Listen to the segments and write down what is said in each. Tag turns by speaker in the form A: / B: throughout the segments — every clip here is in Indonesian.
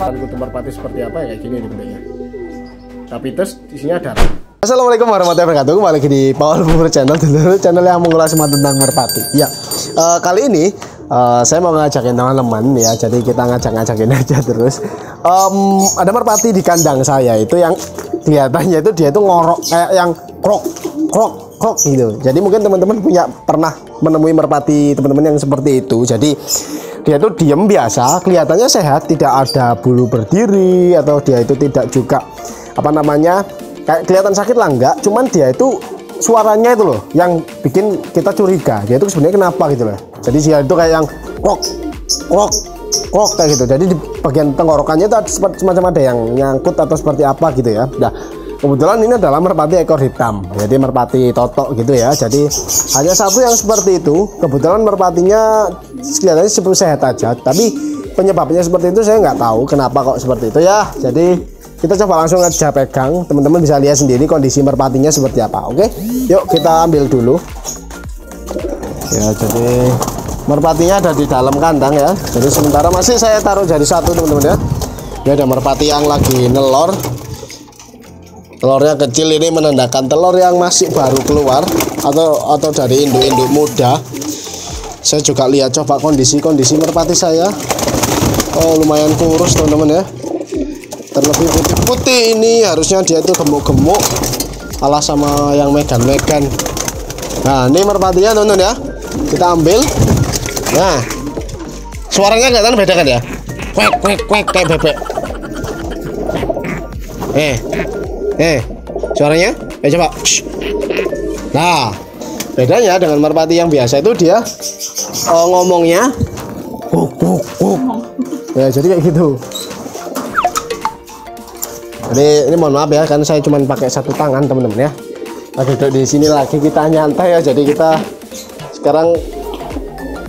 A: kutu merpati seperti apa ya, kayak gini nih bentuknya. Tapi terus isinya darah. Assalamualaikum warahmatullahi wabarakatuh. Kembali lagi di Paul Bubur Channel, channel yang mengulas semua tentang merpati. Ya, kali ini saya mau ngajakin teman-teman ya. Jadi kita ngajak-ngajakin aja terus. Ada merpati di kandang saya itu yang kelihatannya itu dia itu ngorok kayak yang krok krok krok gitu. Jadi mungkin teman-teman pernah menemui merpati teman-teman yang seperti itu. Jadi dia itu diem biasa, kelihatannya sehat, tidak ada bulu berdiri atau dia itu tidak juga apa namanya kayak kelihatan sakit lah, enggak, cuman dia itu suaranya itu loh yang bikin kita curiga dia itu sebenarnya kenapa gitu loh. Jadi dia itu kayak yang krok krok krok kayak gitu. Jadi di bagian tenggorokannya itu semacam ada yang nyangkut atau seperti apa gitu ya. Nah, kebetulan ini adalah merpati ekor hitam, jadi merpati totok gitu ya. Jadi hanya satu yang seperti itu. Kebetulan merpatinya kelihatannya seperti sehat aja, tapi penyebabnya seperti itu saya nggak tahu kenapa kok seperti itu ya. Jadi kita coba langsung aja pegang, teman-teman bisa lihat sendiri kondisi merpatinya seperti apa. Oke, yuk kita ambil dulu ya. Jadi merpatinya ada di dalam kandang ya. Jadi sementara masih saya taruh jadi satu teman-teman ya. Ini ada merpati yang lagi nelor. Telurnya kecil, ini menandakan telur yang masih baru keluar atau dari induk-induk muda. Saya juga lihat coba kondisi merpati saya. Oh, lumayan kurus teman-teman ya. Terlebih putih-putih ini, harusnya dia itu gemuk-gemuk kalah sama yang megan-megan. Nah, ini merpatinya teman-teman ya. Kita ambil. Nah, suaranya kelihatan beda kan ya? Kwek kwek kwek kayak bebek. Suaranya coba. Nah, bedanya dengan merpati yang biasa itu dia ngomongnya ya, jadi kayak gitu. Jadi ini mohon maaf ya, kan saya cuma pakai satu tangan teman-teman ya. Duduk di sini lagi kita nyantai ya. Jadi kita sekarang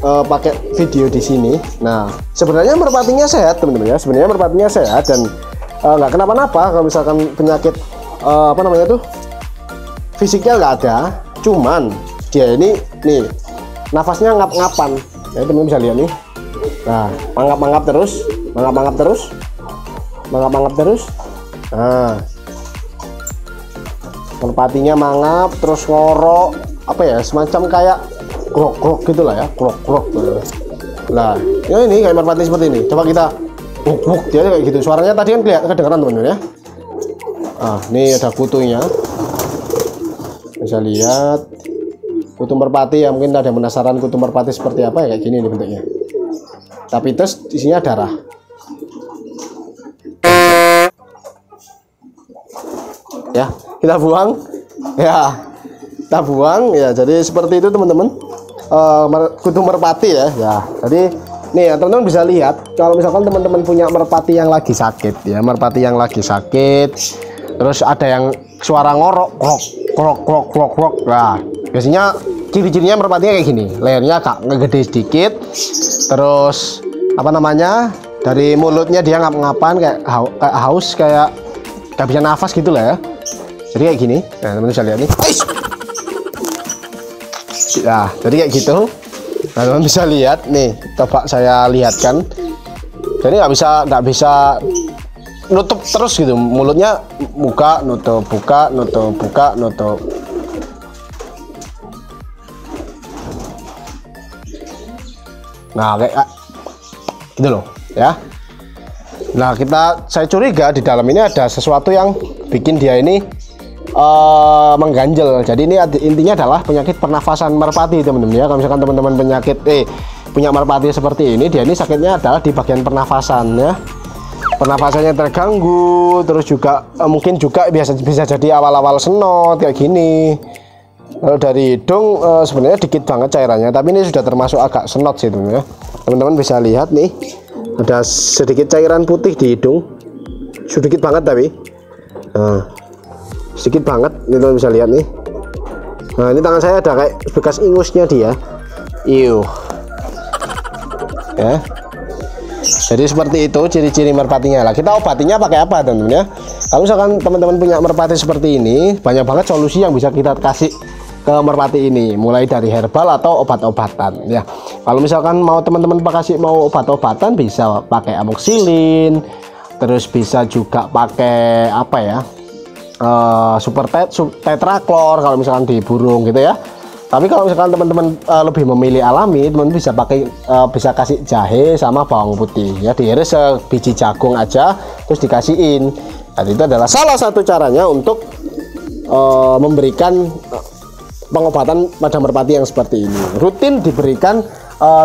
A: pakai video di sini. Nah, sebenarnya merpatinya sehat teman-teman ya. Sebenarnya merpatinya sehat dan nggak kenapa-napa. Kalau misalkan penyakit apa namanya tuh fisiknya nggak ada, cuman dia ini nih nafasnya ngap-ngapan ya, teman-teman bisa lihat nih. Nah, mangap-mangap terus, mangap-mangap terus, mangap-mangap terus. Nah, merpatinya mangap terus ngorok apa ya, semacam kayak krok-krok gitulah ya, krok-krok. Nah, ya ini kayak merpati seperti ini. Coba kita buk dia kayak gitu. Suaranya tadi kan kedengaran teman-teman ya. Ah, ini ada kutunya. Bisa lihat kutu merpati ya. Mungkin ada yang penasaran kutu merpati seperti apa ya, kayak gini nih bentuknya. Tapi terus isinya darah. Ya, kita buang. Ya, kita buang ya. Jadi seperti itu teman-teman. Kutu merpati ya. Ya, jadi nih ya teman-teman bisa lihat kalau misalkan teman-teman punya merpati yang lagi sakit ya, merpati yang lagi sakit terus ada yang suara ngorok krok krok krok krok krok. Nah, biasanya ciri-cirinya merpatinya kayak gini, lehernya agak ngegede sedikit, terus apa namanya dari mulutnya dia ngap-ngapan kayak haus, kayak gak bisa nafas gitu lah ya. Jadi kayak gini. Nah, teman-teman bisa lihat nih. Nah, jadi kayak gitu. Nah, teman bisa lihat nih, coba saya lihatkan. Jadi nggak bisa nutup terus gitu, mulutnya buka nutup, buka nutup, buka nutup. Nah, kayak gitu loh ya. Nah, saya curiga di dalam ini ada sesuatu yang bikin dia ini mengganjel. Jadi ini intinya adalah penyakit pernafasan merpati teman-teman ya. Kalau misalkan teman-teman punya merpati seperti ini, dia ini sakitnya adalah di bagian pernafasan ya. Pernafasannya terganggu, terus juga mungkin juga bisa jadi awal-awal senot kayak gini. Kalau dari hidung sebenarnya dikit banget cairannya, tapi ini sudah termasuk agak senot sih teman-teman ya. Teman-teman bisa lihat nih, ada sedikit cairan putih di hidung, sedikit banget tapi. Nah, sedikit banget, ini teman bisa lihat nih. Nah, ini tangan saya ada kayak bekas ingusnya dia. Ya. Jadi seperti itu ciri-ciri merpatinya lah. Kita obatinya pakai apa teman-teman ya? Kalau misalkan teman-teman punya merpati seperti ini, banyak banget solusi yang bisa kita kasih ke merpati ini, mulai dari herbal atau obat-obatan ya. Kalau misalkan mau teman-teman mau obat-obatan, bisa pakai amoxilin terus bisa juga pakai apa ya, tetraklor kalau misalkan di burung gitu ya. Tapi kalau misalkan teman-teman lebih memilih alami, teman-teman bisa pakai bisa kasih jahe sama bawang putih ya, diiris sebiji jagung aja terus dikasihin. Dan itu adalah salah satu caranya untuk memberikan pengobatan pada merpati yang seperti ini. Rutin diberikan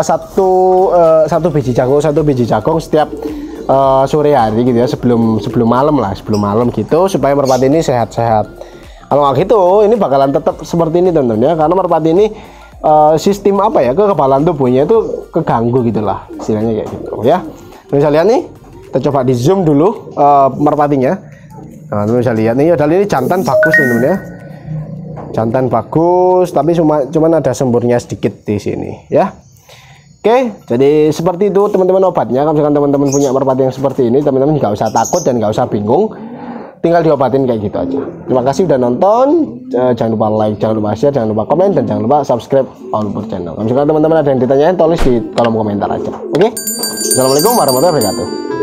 A: satu biji jagung setiap sore hari gitu ya, sebelum malam gitu, supaya merpati ini sehat-sehat. Kalau nggak gitu ini bakalan tetap seperti ini teman-teman ya, karena merpati ini sistem apa ya, kekebalan tubuhnya itu keganggu gitulah istilahnya kayak gitu ya. Bisa lihat nih, kita coba di zoom dulu merpatinya. Nah, teman bisa lihat nih, ini jantan bagus teman-teman ya, jantan bagus, tapi cuman ada semburnya sedikit di sini ya. Oke, jadi seperti itu teman-teman obatnya. Kalau misalkan teman-teman punya merpati yang seperti ini, teman-teman nggak usah takut dan nggak usah bingung, tinggal diobatin kayak gitu aja. Terima kasih udah nonton, jangan lupa like, jangan lupa share, jangan lupa komen, dan jangan lupa subscribe Paul Pur Channel. Kalau misalkan teman-teman ada yang ditanyain, tulis di kolom komentar aja. Oke, assalamualaikum warahmatullahi wabarakatuh.